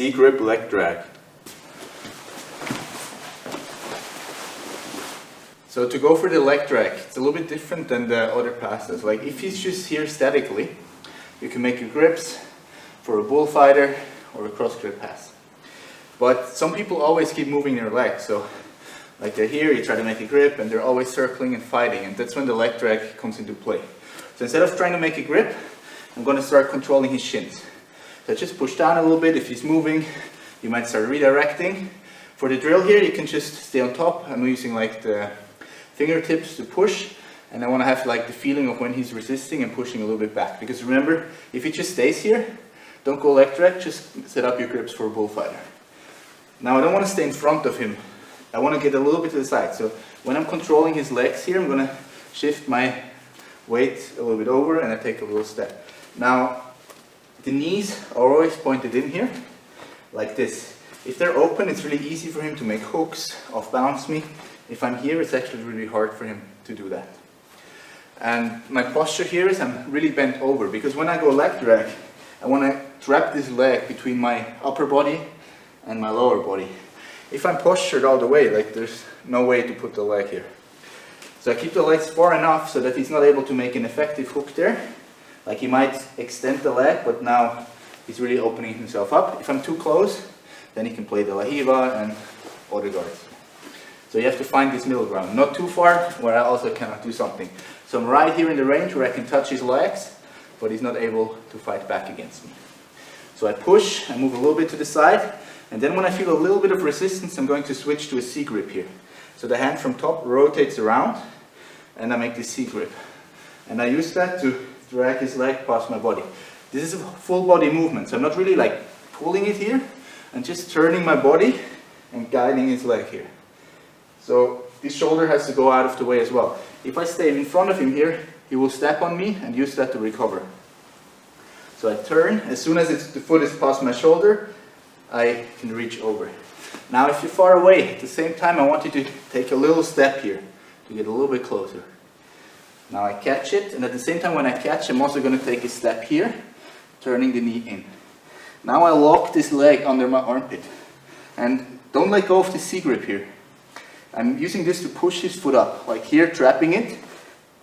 C-grip leg drag. So to go for the leg drag, it's a little bit different than the other passes. Like if he's just here statically, you can make your grips for a bullfighter or a cross grip pass. But some people always keep moving their legs. So like they're here, you try to make a grip and they're always circling and fighting, and that's when the leg drag comes into play. So instead of trying to make a grip, I'm going to start controlling his shins. So just push down a little bit. If he's moving, you might start redirecting. For the drill here, you can just stay on top. I'm using like the fingertips to push, and I want to have like the feeling of when he's resisting and pushing a little bit back. Because remember, if he just stays here, don't go leg drag, just set up your grips for a bullfighter. Now I don't want to stay in front of him. I want to get a little bit to the side. So when I'm controlling his legs here, I'm going to shift my weight a little bit over and I take a little step. Now the knees are always pointed in here, like this. If they're open, it's really easy for him to make hooks, off balance me. If I'm here, it's actually really hard for him to do that. And my posture here is I'm really bent over, because when I go leg drag, I want to trap this leg between my upper body and my lower body. If I'm postured all the way, like there's no way to put the leg here. So I keep the legs far enough so that he's not able to make an effective hook there. Like he might extend the leg, but now he's really opening himself up. If I'm too close, then he can play the Lahiva and other guards. So you have to find this middle ground. Not too far, where I also cannot do something. So I'm right here in the range where I can touch his legs, but he's not able to fight back against me. So I push, I move a little bit to the side, and then when I feel a little bit of resistance, I'm going to switch to a C grip here. So the hand from top rotates around, and I make this C grip. And I use that to drag his leg past my body. This is a full body movement, so I'm not really like pulling it here, I'm just turning my body and guiding his leg here. So this shoulder has to go out of the way as well. If I stay in front of him here, he will step on me and use that to recover. So I turn, as soon as the foot is past my shoulder, I can reach over. Now if you're far away, at the same time I want you to take a little step here, to get a little bit closer. Now I catch it, and at the same time when I catch, I'm also going to take a step here, turning the knee in. Now I lock this leg under my armpit, and don't let go of the C grip here. I'm using this to push his foot up, like here, trapping it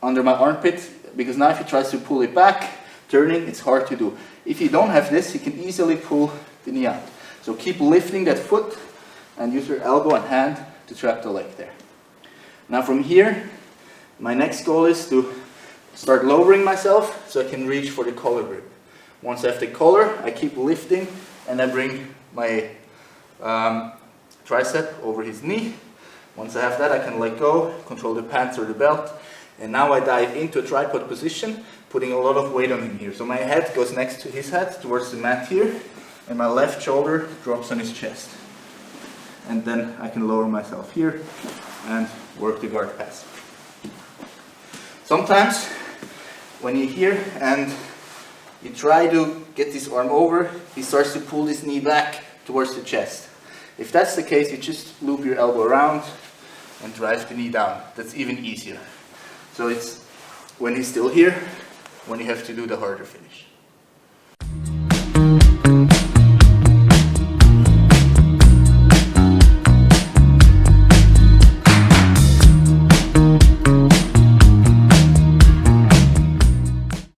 under my armpit, because now if he tries to pull it back, turning, it's hard to do. If you don't have this, you can easily pull the knee out. So keep lifting that foot and use your elbow and hand to trap the leg there. Now from here, my next goal is to start lowering myself so I can reach for the collar grip. Once I have the collar, I keep lifting and I bring my tricep over his knee. Once I have that, I can let go, control the pants or the belt, and now I dive into a tripod position, putting a lot of weight on him here. So my head goes next to his head, towards the mat here, and my left shoulder drops on his chest. And then I can lower myself here and work the guard pass. Sometimes, when you're here and you try to get this arm over, he starts to pull this knee back towards the chest. If that's the case, you just loop your elbow around and drive the knee down. That's even easier. So it's when he's still here, when you have to do the harder finish.